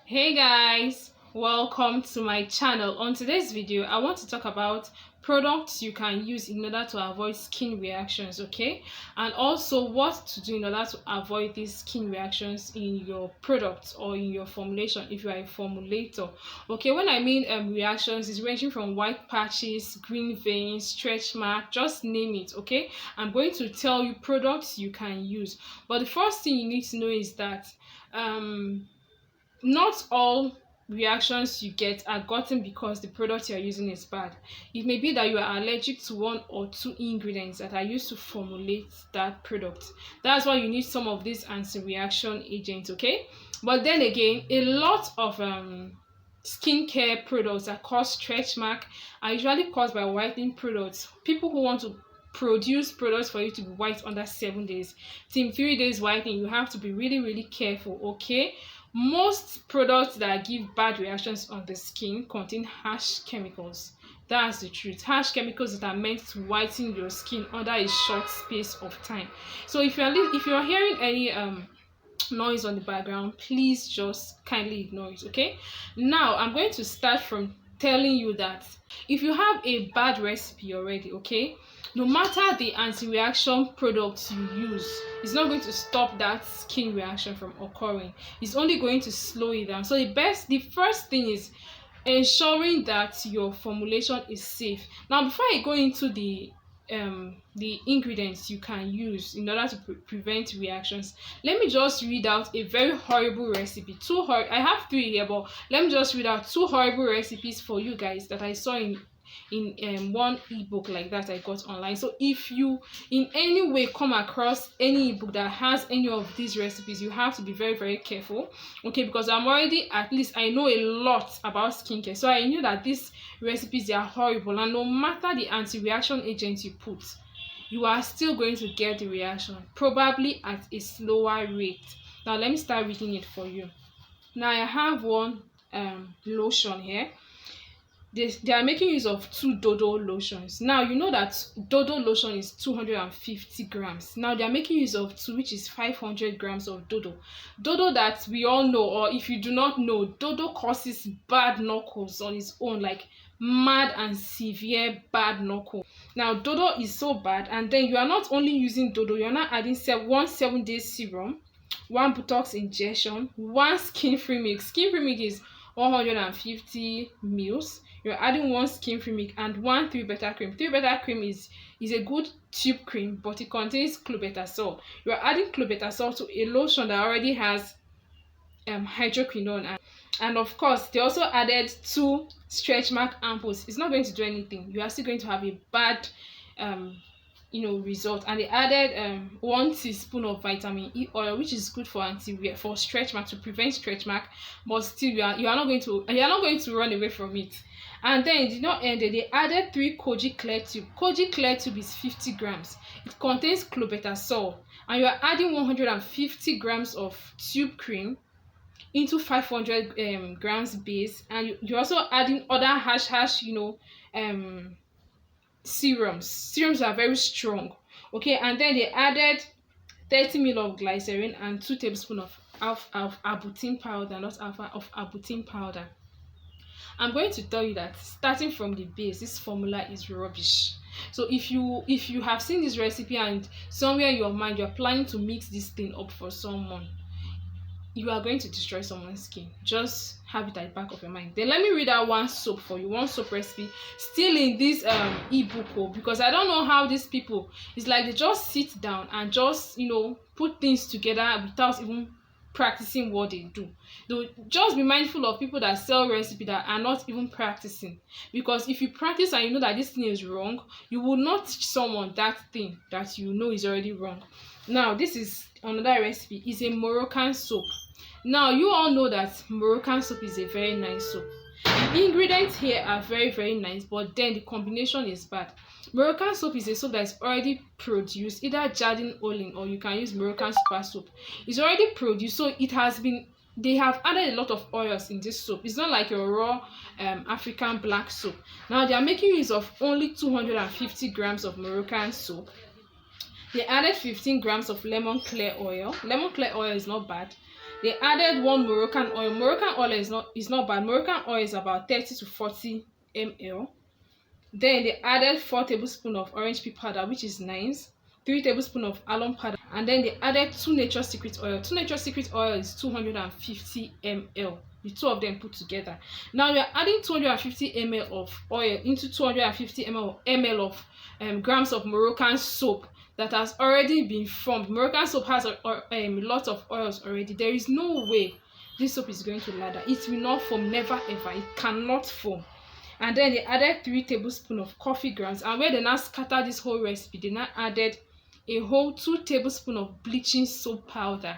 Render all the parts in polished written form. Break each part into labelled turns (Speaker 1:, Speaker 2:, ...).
Speaker 1: Hey guys, welcome to my channel. On today's video I want to talk about products you can use in order to avoid skin reactions, okay, and also what to do in order to avoid these skin reactions in your products or in your formulation if you are a formulator. Okay, when I mean reactions, is ranging from white patches, green veins, stretch mark, just name it. Okay, I'm going to tell you products you can use, but the first thing you need to know is that not all reactions you get are gotten because the product you're using is bad. It may be that you are allergic to one or two ingredients that are used to formulate that product. That's why you need some of these anti-reaction agents, okay? But then again, a lot of skincare products that cause stretch mark are usually caused by whitening products. People who want to produce products for you to be white under 7 days, till 3 days whitening, you have to be really careful, okay? Most products that give bad reactions on the skin contain harsh chemicals. That's the truth. Harsh chemicals that are meant to whiten your skin under a short space of time. So if you're hearing any noise on the background, please just kindly ignore it, okay? Now I'm going to start from telling you that if you have a bad recipe already, okay, no matter the anti-reaction products you use, it's not going to stop that skin reaction from occurring. It's only going to slow it down. So the first thing is ensuring that your formulation is safe. Now before I go into the ingredients you can use in order to prevent reactions, let me just read out a very horrible recipe. I have 3 here, but let me just read out 2 horrible recipes for you guys that I saw in one ebook like that I got online. So if you in any way come across any ebook that has any of these recipes, you have to be very careful, okay? Because I'm already, at least I know a lot about skincare, so I knew that these recipes, they are horrible, and no matter the anti-reaction agent you put, you are still going to get the reaction, probably at a slower rate. Now let me start reading it for you. Now I have one lotion here. They are making use of 2 dodo lotions. Now you know that dodo lotion is 250 grams. Now they are making use of 2, which is 500 grams of dodo. Dodo, that we all know, or if you do not know, dodo causes bad knuckles on its own, like mad and severe bad knuckle. Now dodo is so bad, and then you are not only using dodo, you're not adding 7-day serum, 1 botox injection, 1 skin-free mix. Skin-free mix is 150 mils. You're adding 1 skin-free mix and 1 3-beta cream. 3-beta cream is a good tube cream, but it contains clobetasol. You're adding clobetasol to a lotion that already has hydroquinone, and of course they also added 2 stretch mark ampoules. It's not going to do anything. You are still going to have a bad result. And they added 1 teaspoon of vitamin E oil, which is good for stretch mark, to prevent stretch mark, but still you are not going to run away from it. And then it did not end there. They added 3 Koji Clear Tube. Koji Clear Tube is 50 grams. It contains clobetasol, and you are adding 150 grams of tube cream into 500 grams base, and you're also adding other harsh serums are very strong, okay? And then they added 30 ml of glycerin and 2 tablespoons of arbutin powder, not alpha, of arbutin powder. I'm going to tell you that starting from the base, this formula is rubbish. So if you have seen this recipe and somewhere in your mind you're planning to mix this thing up for someone, you are going to destroy someone's skin. Just have it at the back of your mind. Then let me read out 1 soap for you, 1 soap recipe, still in this ebook, because I don't know how these people, it's like they just sit down and just put things together without even practicing what they do. Though, just be mindful of people that sell recipe that are not even practicing, because if you practice and you know that this thing is wrong, you will not teach someone that thing that you know is already wrong. Now this is another recipe, is a Moroccan soap. Now you all know that Moroccan soap is a very nice soap. The ingredients here are very nice, but then the combination is bad. Moroccan soap is a soap that is already produced, either Jardin Olin, or you can use Moroccan super soap. It's already produced, so they have added a lot of oils in this soap. It's not like your raw African black soap. Now they are making use of only 250 grams of Moroccan soap. They added 15 grams of lemon clear oil. Lemon clear oil is not bad. They added one Moroccan oil. Moroccan oil is not bad. Moroccan oil is about 30 to 40 ml. Then they added 4 tablespoons of orange peel powder, which is nice. 3 tablespoons of almond powder, and then they added 2 Nature Secret oil. 2 Nature Secret oil is 250 ml. The two of them put together. Now we are adding 250 ml of oil into 250 ml of grams of Moroccan soap that has already been formed. Moroccan soap has a lot of oils already. There is no way this soap is going to lather. It will not foam, never ever. It cannot foam. And then they added 3 tablespoons of coffee grounds, and where they now scatter this whole recipe, they now added a whole 2 tablespoons of bleaching soap powder.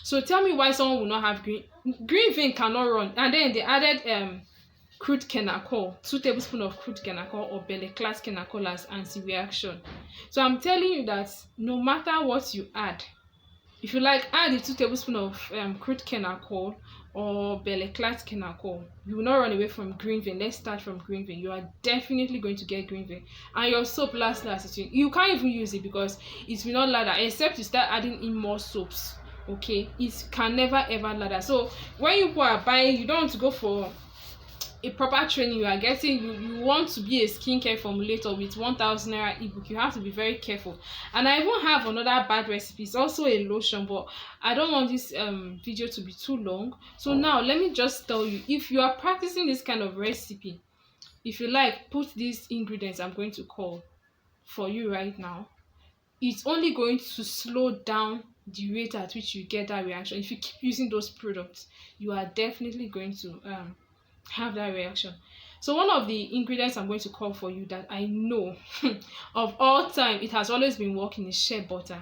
Speaker 1: So tell me why someone will not have green vein cannot run. And then they added crude kenacol, 2 tablespoons of crude kenacol or belly class kenacol as anti-reaction. So I'm telling you that no matter what you add, if you like, add the 2 tablespoons of crude kenacol or belleclate kenacol, you will not run away from green vein. Let's start from green vein. You are definitely going to get green vein, and your soap lasts. You can't even use it because it will not lather except you start adding in more soaps. Okay, it can never ever lather. So when you are buying, you don't want to go for a proper training. You are getting, you want to be a skincare formulator with 1,000 naira ebook. You have to be very careful. And I even have another bad recipe. It's also a lotion, but I don't want this video to be too long. So now let me just tell you, if you are practicing this kind of recipe, if you like, put these ingredients I'm going to call for you right now. It's only going to slow down the rate at which you get that reaction. If you keep using those products, you are definitely going to have that reaction. So one of the ingredients I'm going to call for you that I know of all time, it has always been working, is shea butter.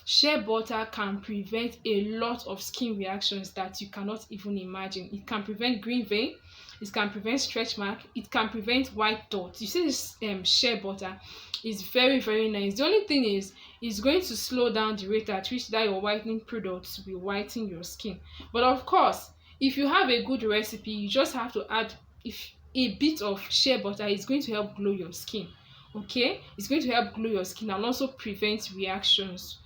Speaker 1: Shea butter can prevent a lot of skin reactions that you cannot even imagine. It can prevent green vein, it can prevent stretch mark, it can prevent white dots. You see this shea butter is very, very nice. The only thing is, it's going to slow down the rate at which that your whitening products will whiten your skin. But of course, if you have a good recipe, you just have to add a bit of shea butter. Is going to help glow your skin. Okay, it's going to help glow your skin and also prevent reactions.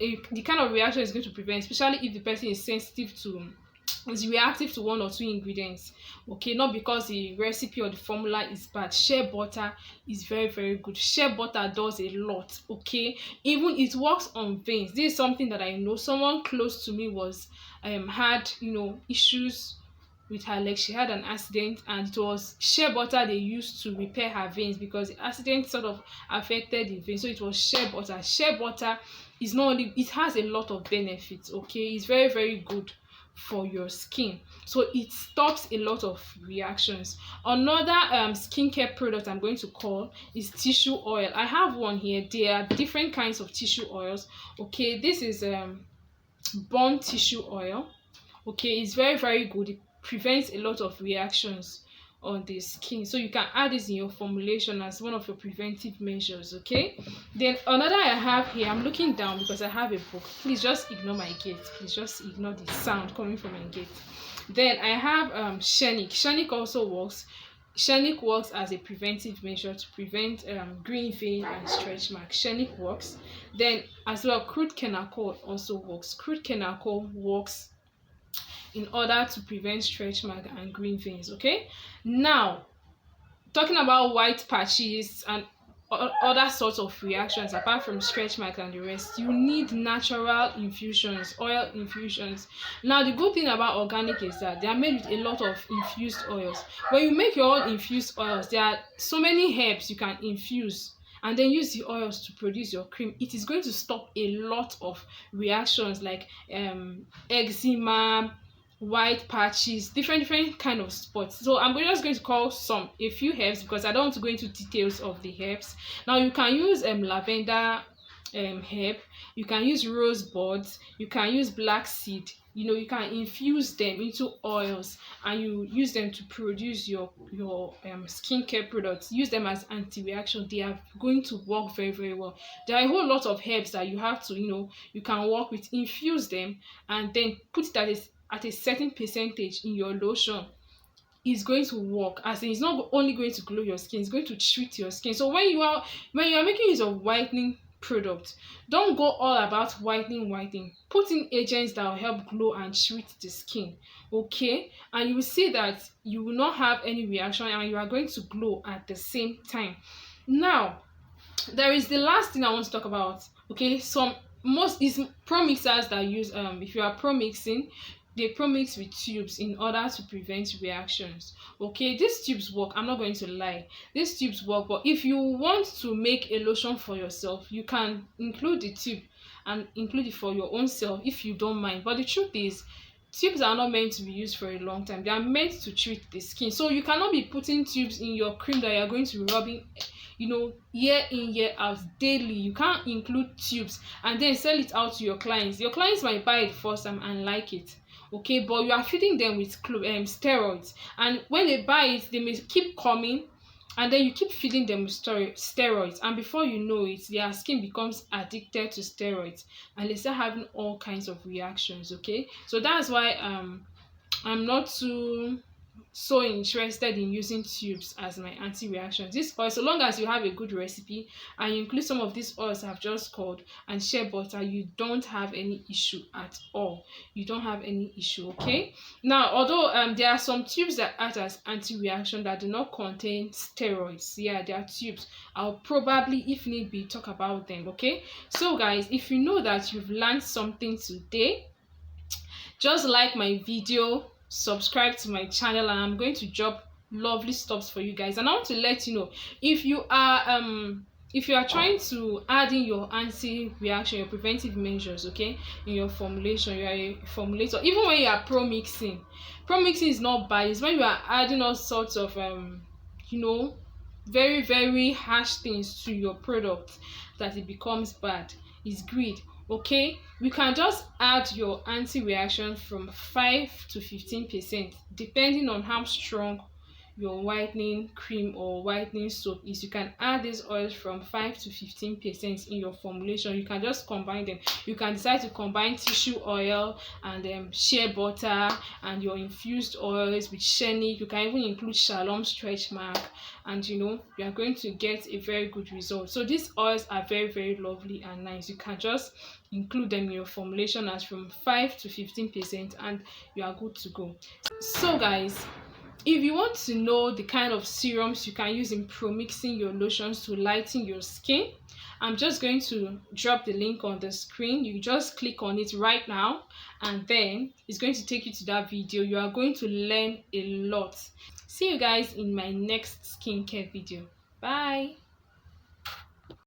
Speaker 1: The kind of reaction is going to prevent, especially if the person is reactive to 1 or 2 ingredients. Okay, not because the recipe or the formula is bad. Shea butter is very, very good. Shea butter does a lot. Okay, even it works on veins. This is something that I know. Someone close to me was had issues with her leg. She had an accident, and it was shea butter they used to repair her veins because the accident sort of affected the vein. So it was shea butter. Shea butter is not only, it has a lot of benefits. Okay, it's very, very good for your skin, so it stops a lot of reactions. Another skincare product I'm going to call is tissue oil. I have one here. There are different kinds of tissue oils. Okay, this is bone tissue oil. Okay, it's very, very good. It prevents a lot of reactions on the skin, so you can add this in your formulation as one of your preventive measures. Okay, then another I have here, I'm looking down because I have a book. Please just ignore my gate. Please just ignore the sound coming from my gate. Then I have schenic. Schenic also works. Schenic works as a preventive measure to prevent green vein and stretch mark. Schenic works. Then as well, crude kenacol also works. Crude kenacol works in order to prevent stretch mark and green veins. Okay, now talking about white patches and other sorts of reactions apart from stretch mark and the rest, you need natural infusions, oil infusions. Now the good thing about organic is that they are made with a lot of infused oils. When you make your own infused oils, there are so many herbs you can infuse and then use the oils to produce your cream. It is going to stop a lot of reactions like eczema, white patches, different kind of spots. So I'm just going to call a few herbs because I don't want to go into details of the herbs. Now you can use lavender herb, you can use rose buds, you can use black seed. You can infuse them into oils and you use them to produce your skincare products. Use them as anti-reaction. They are going to work very, very well. There are a whole lot of herbs that you have to you can work with. Infuse them and then put it at a certain percentage in your lotion. Is going to work, as in it's not only going to glow your skin, it's going to treat your skin. So when you are making use of whitening product. Don't go all about whitening. Put in agents that will help glow and treat the skin, okay? And you will see that you will not have any reaction and you are going to glow at the same time. Now, there is the last thing I want to talk about, okay? Some most is pro mixers that use if you are pro mixing, they pro mix with tubes in order to prevent reactions. Okay, these tubes work, I'm not going to lie, these tubes work, but if you want to make a lotion for yourself, you can include the tube and include it for your own self if you don't mind. But the truth is, tubes are not meant to be used for a long time. They are meant to treat the skin. So you cannot be putting tubes in your cream that you're going to be rubbing, you know, year in year out daily. You can't include tubes and then sell it out to your clients. Your clients might buy it first time and like it, okay, but you are feeding them with steroids, and when they buy it they may keep coming, and then you keep feeding them with steroids, and before you know it, their skin becomes addicted to steroids and they start having all kinds of reactions. Okay, so that's why I'm not too so interested in using tubes as my anti-reactions. This oil, so long as you have a good recipe and you include some of these oils I've just called and shea butter, you don't have any issue at all. You don't have any issue. Okay, now although there are some tubes that act as anti-reaction that do not contain steroids. Yeah, they are tubes. I'll probably, if need be, talk about them. Okay, so guys, if you know that you've learned something today, just like my video, subscribe to my channel, and I'm going to drop lovely stuffs for you guys. And I want to let you know, if you are trying to add in your anti-reaction, your preventive measures, okay, in your formulation, you are a formulator, even when you are pro mixing is not bad. It's when you are adding all sorts of you know, very harsh things to your product that it becomes bad. It's greed. Okay, we can just add your anti-reaction from 5 to 15% depending on how strong your whitening cream or whitening soap is. You can add these oils from 5 to 15% in your formulation. You can just combine them. You can decide to combine tissue oil and shea butter and your infused oils with schenic. You can even include shalom stretch mark, and you know, you are going to get a very good result. So these oils are very lovely and nice. You can just include them in your formulation as from 5 to 15% and you are good to go. So guys, if you want to know the kind of serums you can use in pro-mixing your lotions to lighten your skin, I'm just going to drop the link on the screen. You just click on it right now and then it's going to take you to that video. You are going to learn a lot. See you guys in my next skincare video. Bye.